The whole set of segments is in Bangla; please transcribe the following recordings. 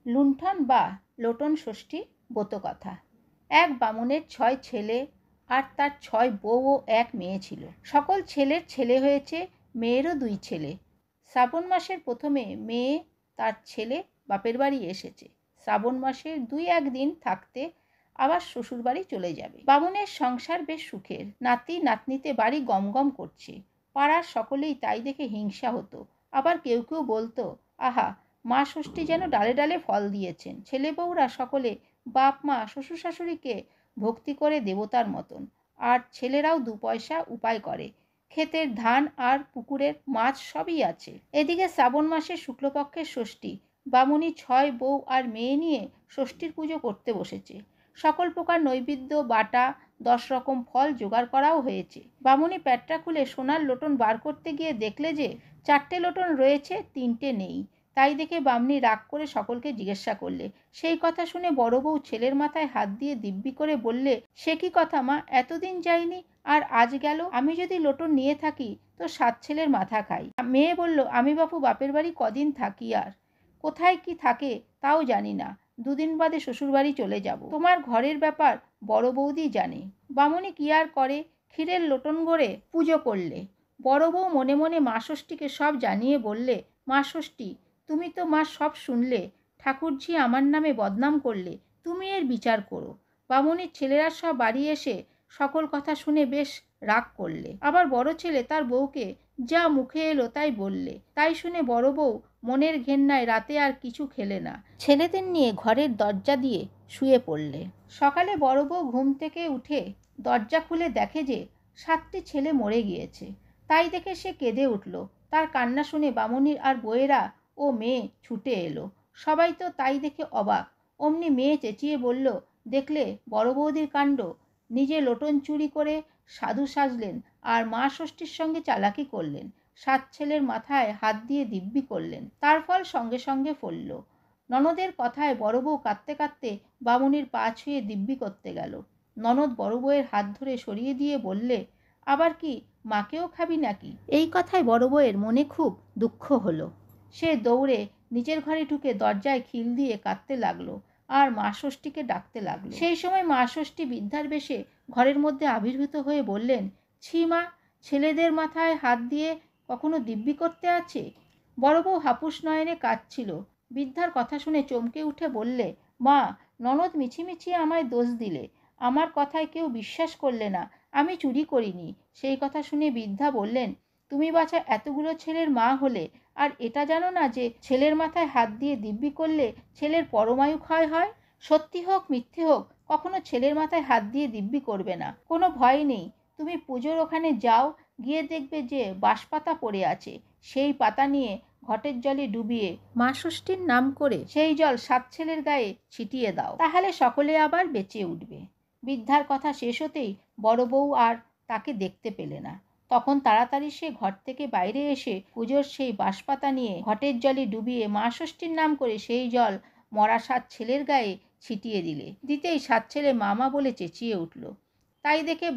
লুণ্ঠন বা লোটন ষষ্ঠী ব্রতকথা। এক বামুনের 6 ছেলে আর তার 6 বউ ও 1 মেয়ে ছিল। সকল ছেলের ছেলে হয়েছে, মেয়েরও 2 ছেলে। শ্রাবণ মাসের প্রথমে মেয়ে তার ছেলে বাপের বাড়ি এসেছে। শ্রাবণ মাসের 2-1 দিন থাকতে আবার শ্বশুর বাড়ি চলে যাবে। বামুনের সংসার বেশ সুখের। নাতি নাতনিতে বাড়ি গমগম করছে। পাড়ার সকলেই তাই দেখে হিংসা হতো। আবার কেউ কেউ বলতো, আহা, মা ষষ্ঠী যেন ডালে ডালে ফল দিয়েছেন। ছেলে বউরা সকলে বাপ মা শ্বশুর শাশুড়িকে ভক্তি করে দেবতার মতন। আর ছেলেরাও 2 পয়সা উপায় করে। ক্ষেতের ধান আর পুকুরের মাছ সবই আছে। এদিকে শ্রাবণ মাসের শুক্লপক্ষের ষষ্ঠী। বামুনি 6 বউ আর মেয়ে নিয়ে ষষ্ঠীর পুজো করতে বসেছে। সকল প্রকার নৈবেদ্য বাটা 10 রকম ফল জোগাড় করাও হয়েছে। বামুনি প্যাটটা খুলে সোনার লোটন বার করতে গিয়ে দেখলে যে 4টে লোটন রয়েছে, 3টে নেই। তাই দেখে বামনি রাগ করে সকলকে জিজ্ঞাসা করলে। সেই কথা শুনে বড় বউ ছেলের মাথায় হাত দিয়ে দিব্যি করে বললে, সে কি কথা মা, এতদিন যাইনি আর আজ গেল? আমি যদি লোটন নিয়ে থাকি তো 7 ছেলের মাথা খাই। মেয়ে বলল, আমি বাপু বাপের বাড়ি কদিন থাকি, আর কোথায় কি থাকে তাও জানি না। 2 দিন বাদে শ্বশুর বাড়ি চলে যাব। তোমার ঘরের ব্যাপার বড় বৌদি জানে। বামুনি কি আর করে, ক্ষীরের লোটন গড়ে পুজো করলে। বড় বউ মনে মনে মা ষষ্ঠীকে সব জানিয়ে বললে, মা ষষ্ঠী, তুমি তো মা সব শুনলে, ঠাকুরঝি আমার নামে বদনাম করলে, তুমি এর বিচার করো। বামুনির ছেলেরা সব বাড়ি এসে সকল কথা শুনে বেশ রাগ করলে। আবার বড় ছেলে তার বউকে যা মুখে এলো তাই বললে। তাই শুনে বড় বউ মনের ঘেন্নায় রাতে আর কিছু খেলে না। ছেলেদের নিয়ে ঘরের দরজা দিয়ে শুয়ে পড়লে। সকালে বড় বউ ঘুম থেকে উঠে দরজা খুলে দেখে যে 7টি ছেলে মরে গিয়েছে। তাই দেখে সে কেঁদে উঠল। তার কান্না শুনে বামুনির আর বউয়েরা ও মেয়ে ছুটে এলো। সবাই তো তাই দেখে অবাক। অমনি মেয়ে চেঁচিয়ে বলল, দেখলে বড় বৌদির কাণ্ড, নিজে লোটন চুরি করে সাধু সাজলেন আর মা ষষ্ঠীর সঙ্গে চালাকি করলেন। 7 ছেলের মাথায় হাত দিয়ে দিব্যি করলেন। তার ফল সঙ্গে সঙ্গে ফলল। ননদের কথায় বড় বউ কাঁদতে কাঁদতে বামুনির পা ছুঁয়ে দিব্যি করতে গেল। ননদ বড় বউয়ের হাত ধরে সরিয়ে দিয়ে বললে, আবার কি মাকেও খাবি নাকি? এই কথায় বড় বউয়ের মনে খুব দুঃখ হলো। সে দৌড়ে নিজের ঘরে ঢুকে দরজায় খিল দিয়ে কাঁদতে লাগলো আর মা ষষ্ঠীকে ডাকতে লাগলো। সেই সময় মা ষষ্ঠী বৃদ্ধার বেশে ঘরের মধ্যে আবির্ভূত হয়ে বললেন, ছি মা, ছেলেদের মাথায় হাত দিয়ে কখনো দিব্যি করতে আছে? বড় বউ হাপুস নয়নে কাঁদছিল। বৃদ্ধার কথা শুনে চমকে উঠে বললে, মা, ননদ মিছিমিছি আমায় দোষ দিলে, আমার কথায় কেউ বিশ্বাস করলে না, আমি চুরি করিনি। সেই কথা শুনে বৃদ্ধা বললেন, তুমি বাছা এতগুলো ছেলের মা হলে আর এটা জানো না যে ছেলের মাথায় হাত দিয়ে দিব্যি করলে ছেলের পরমায়ু ক্ষয় হয়? সত্যি হোক মিথ্যে হোক, কখনো ছেলের মাথায় হাত দিয়ে দিব্যি করবে না। কোনো ভয় নেই। তুমি পুজোর ওখানে যাও, গিয়ে দেখবে যে বাঁশপাতা পড়ে আছে। সেই পাতা নিয়ে ঘটের জলে ডুবিয়ে মা ষষ্ঠীর নাম করে সেই জল 7 ছেলের গায়ে ছিটিয়ে দাও, তাহলে সকলে আবার বেঁচে উঠবে। বৃদ্ধার কথা শেষ হতেই বড় বউ আর তাকে দেখতে পেলে না। তখন তাড়াতাড়ি সে ঘর থেকে বাইরে এসে পুজোর সেই বাঁশপাতা নিয়ে ঘটের জলে ডুবিয়ে মা ষষ্ঠীর নাম করে সেই জল মরা 7 ছেলের গায়ে ছিটিয়ে দিতেই 7 ছেলে মামা বলে চেঁচিয়ে উঠল। তাই দেখে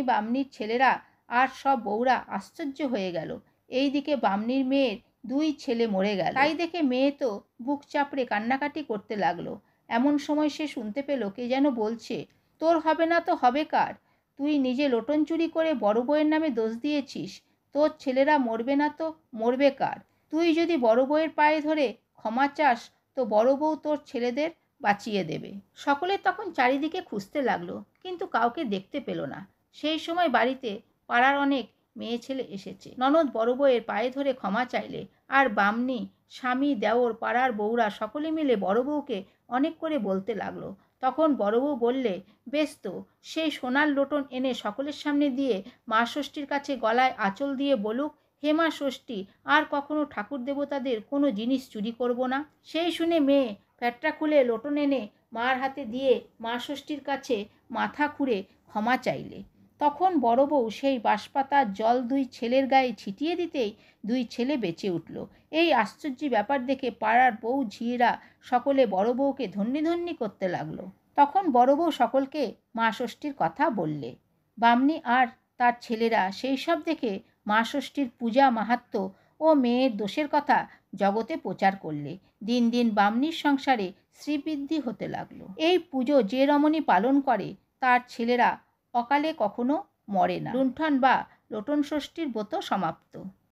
বামনির ছেলেরা আর সব বউরা আশ্চর্য হয়ে গেল। এইদিকে বামনির মেয়ের 2 ছেলে মরে গেল। তাই দেখে মেয়ে তো বুক চাপড়ে কান্নাকাটি করতে লাগলো। এমন সময় সে শুনতে পেল কে যেন বলছে, তোর হবে না তো হবে কার? তুই নিজে লোটন চুরি করে বড় বউয়ের নামে দোষ দিয়েছিস। তোর ছেলেরা মরবে না তো মরবে কার? তুই যদি বড় বউয়ের পায়ে ধরে ক্ষমা চাস তো বড় বউ তোর ছেলেদের বাঁচিয়ে দেবে। সকলে তখন চারিদিকে খুঁজতে লাগলো, কিন্তু কাউকে দেখতে পেল না। সেই সময় বাড়িতে পাড়ার অনেক মেয়ে ছেলে এসেছে। ননদ বড় বউয়ের পায়ে ধরে ক্ষমা চাইলে আর বামনি, স্বামী, দেওর, পাড়ার বউরা সকলে মিলে বড় বউকে অনেক করে বলতে লাগলো। তখন বড় বউ বললে, বেশ তো, সেই সোনার লোটন এনে সকলের সামনে দিয়ে মা ষষ্ঠীর কাছে গলায় আঁচল দিয়ে বলুক, হে মা ষষ্ঠী, আর কখনো ঠাকুর দেবতাদের কোনো জিনিস চুরি করব না। সেই শুনে মেয়ে প্যাটটা খুলে লোটন এনে মার হাতে দিয়ে মা ষষ্ঠীর কাছে মাথা খুঁড়ে ক্ষমা চাইলে। তখন বড় বউ সেই বাঁশপাতার জল 2 ছেলের গায়ে ছিটিয়ে দিতেই 2 ছেলে বেঁচে উঠল। এই আশ্চর্য ব্যাপার দেখে পাড়ার বউ ঝিয়েরা সকলে বড় বউকে ধন্যি ধন্যি করতে লাগলো। তখন বড় বউ সকলকে মা ষষ্ঠীর কথা বললে। বামনি আর তার ছেলেরা সেই সব দেখে মা ষষ্ঠীর পূজা মাহাত্ম্য ও মেয়ের দোষের কথা জগতে প্রচার করলে দিন দিন বামনির সংসারে শ্রীবৃদ্ধি হতে লাগলো। এই পুজো যে রমণী পালন করে তার ছেলেরা অকালে কখনো মরে না। লুণ্ঠন বা লোটন ষষ্ঠীর ব্রত সমাপ্ত।